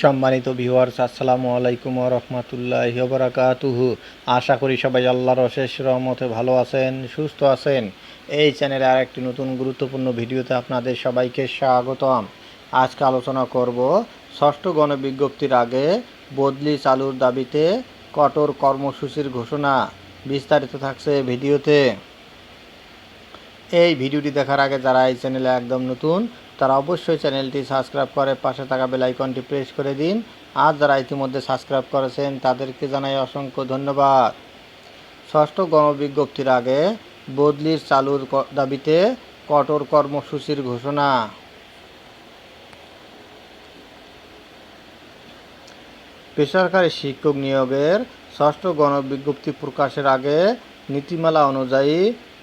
সম্মানিত ভিউয়ার্স, আসসালামু আলাইকুম ওয়া রাহমাতুল্লাহি ওয়া বারাকাতুহু। আশা করি সবাই আল্লাহর অশেষ রহমতে ভালো আছেন, সুস্থ আছেন। এই চ্যানেলে আরেকটি নতুন গুরুত্বপূর্ণ ভিডিওতে আপনাদের সবাইকে স্বাগতম। আজকে আলোচনা করব ষষ্ঠ গণবিজ্ঞপ্তির আগে বদলি চালুর দাবিতে কঠোর কর্মসূচির ঘোষণা। বিস্তারিত থাকছে ভিডিওতে। এই ভিডিওটি দেখার আগে যারা এই চ্যানেলে একদম নতুন তারা অবশ্যই চ্যানেলটি সাবস্ক্রাইব করে পাশে থাকা বেল আইকনটি প্রেস করে দিন। আর যারা ইতিমধ্যে সাবস্ক্রাইব করেছেন তাদেরকে জানাই অসংখ্য ধন্যবাদ। ষষ্ঠ গণবিজ্ঞপ্তির আগে বদলির চালুর দাবিতে কঠোর কর্মসূচির ঘোষণা। বেসরকারি শিক্ষক নিয়োগের ষষ্ঠ গণবিজ্ঞপ্তি প্রকাশের আগে নীতিমালা অনুযায়ী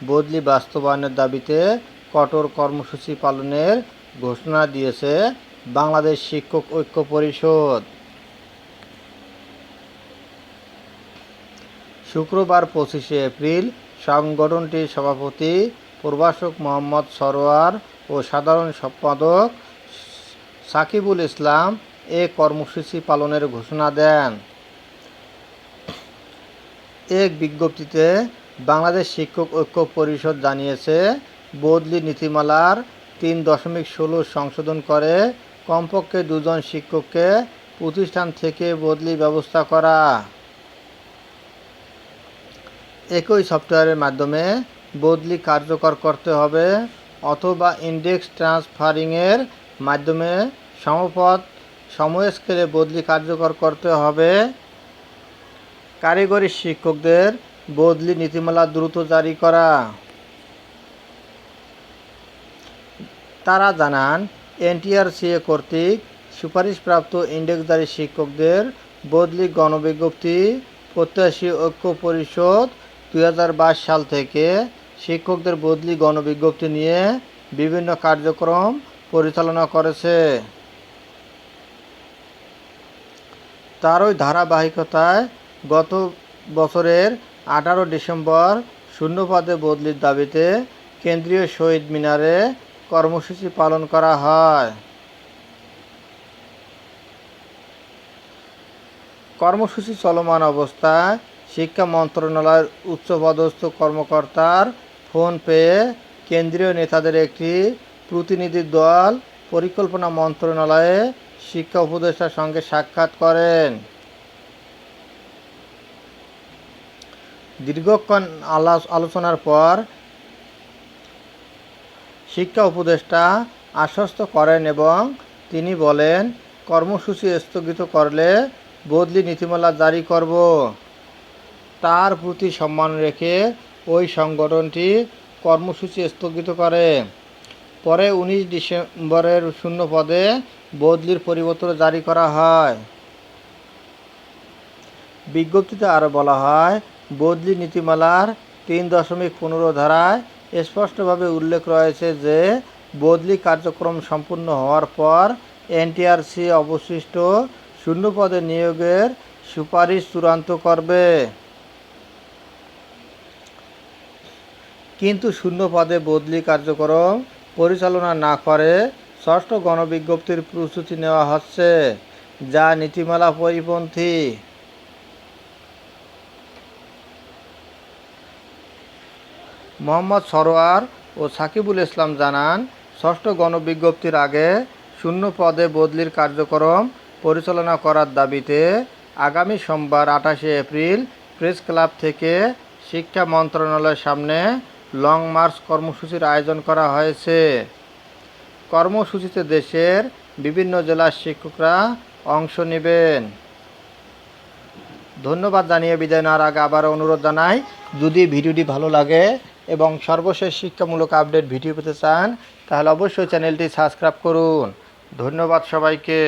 বদলি বাস্তবায়নের দাবিতে কঠোর কর্মসূচি পালনের ঘোষণা দিয়েছে বাংলাদেশ শিক্ষক ঐক্য পরিষদ। শুক্রবার 25শে এপ্রিল সংগঠনটির সভাপতি প্রভাষক মোহাম্মদ সরোয়ার ও সাধারণ সম্পাদক সাকিবুল ইসলাম এ কর্মসূচি পালনের ঘোষণা দেন। এক বিজ্ঞপ্তিতে বাংলাদেশ শিক্ষক ঐক্য পরিষদ জানিয়েছে, বদলি নীতিমালার 3.16 সংশোধন করে কমপক্ষে 2 জন শিক্ষককে প্রতিষ্ঠান থেকে বদলি ব্যবস্থা করা। একই সফটওয়্যারের মাধ্যমে বদলি কার্যকর করতে হবে অথবা ইন্ডেক্স ট্রান্সফারিংয়ের মাধ্যমে সমপদ সমস্কেলে বদলি কার্যকর করতে হবে। কারিগরি শিক্ষকদের বদলি নীতিমালা দ্রুত জারি করা। তারা জানান, এনটিআরসিএ কর্তৃক সুপারিশপ্রাপ্ত ইন্ডেক্সধারী শিক্ষকদের বদলি গণবিজ্ঞপ্তি প্রত্যাশী ঐক্য পরিষদ 2022 সাল থেকে শিক্ষকদের বদলি গণবিজ্ঞপ্তি নিয়ে বিভিন্ন কার্যক্রম পরিচালনা করেছে। তারই ধারাবাহিকতায় গত বছরের 18 ডিসেম্বর শূন্যপদে বদলির দাবিতে কেন্দ্রীয় শহীদ মিনারে কর্মসূচি পালন করা হয়। কর্মসূচি চলমান অবস্থায় শিক্ষা মন্ত্রণালয়ের উচ্চপদস্থ কর্মকর্তার ফোন পেয়ে কেন্দ্রীয় নেতাদের একটি প্রতিনিধি দল পরিকল্পনা মন্ত্রণালয়ে শিক্ষা উপদেষ্টার সঙ্গে সাক্ষাৎ করেন। দীর্ঘক্ষণ আলোচনার পর শিক্ষা উপদেষ্টা আশ্বস্ত করেন এবং তিনি বলেন, কর্মসূচি স্থগিত করলে বদলি নীতিমালা জারি করব। তার প্রতি সম্মান রেখে ওই সংগঠনটি কর্মসূচি স্থগিত করে। পরে 19 ডিসেম্বরের শূন্যপদে বদলির পরিবর্তন জারি করা হয়। বিজ্ঞপ্তিতে আরও বলা হয়, বদলি নীতিমালার 3.15 ধারায় স্পষ্টভাবে উল্লেখ রয়েছে যে বদলি কার্যক্রম সম্পূর্ণ হওয়ার পর এনটিআরসি অবশিষ্ট শূন্যপদে নিয়োগের সুপারিশ চূড়ান্ত করবে। কিন্তু শূন্যপদে বদলি কার্যক্রম পরিচালনা না করে ষষ্ঠ গণবিজ্ঞপ্তির প্রস্তুতি নেওয়া হচ্ছে, যা নীতিমালা পরিপন্থী। মোহাম্মদ সরোয়ার ও সাকিবুল ইসলাম জানান, ষষ্ঠ গণবিজ্ঞপ্তির আগে শূন্য পদে বদলির কার্যক্রম পরিচালনা করার দাবিতে আগামী সোমবার 28শে এপ্রিল প্রেস ক্লাব থেকে শিক্ষা মন্ত্রণালয়ের সামনে লং মার্চ কর্মসূচির আয়োজন করা হয়েছে। কর্মসূচিতে দেশের বিভিন্ন জেলার শিক্ষকরা অংশ নেবেন। ধন্যবাদ জানিয়ে বিদায় নেওয়ার আগে আবারও অনুরোধ জানাই, যদি ভিডিওটি ভালো লাগে এবং সর্বশেষ শিক্ষামূলক আপডেট ভিডিও পেতে চান তাহলে অবশ্যই চ্যানেলটি সাবস্ক্রাইব করুন। ধন্যবাদ সবাইকে।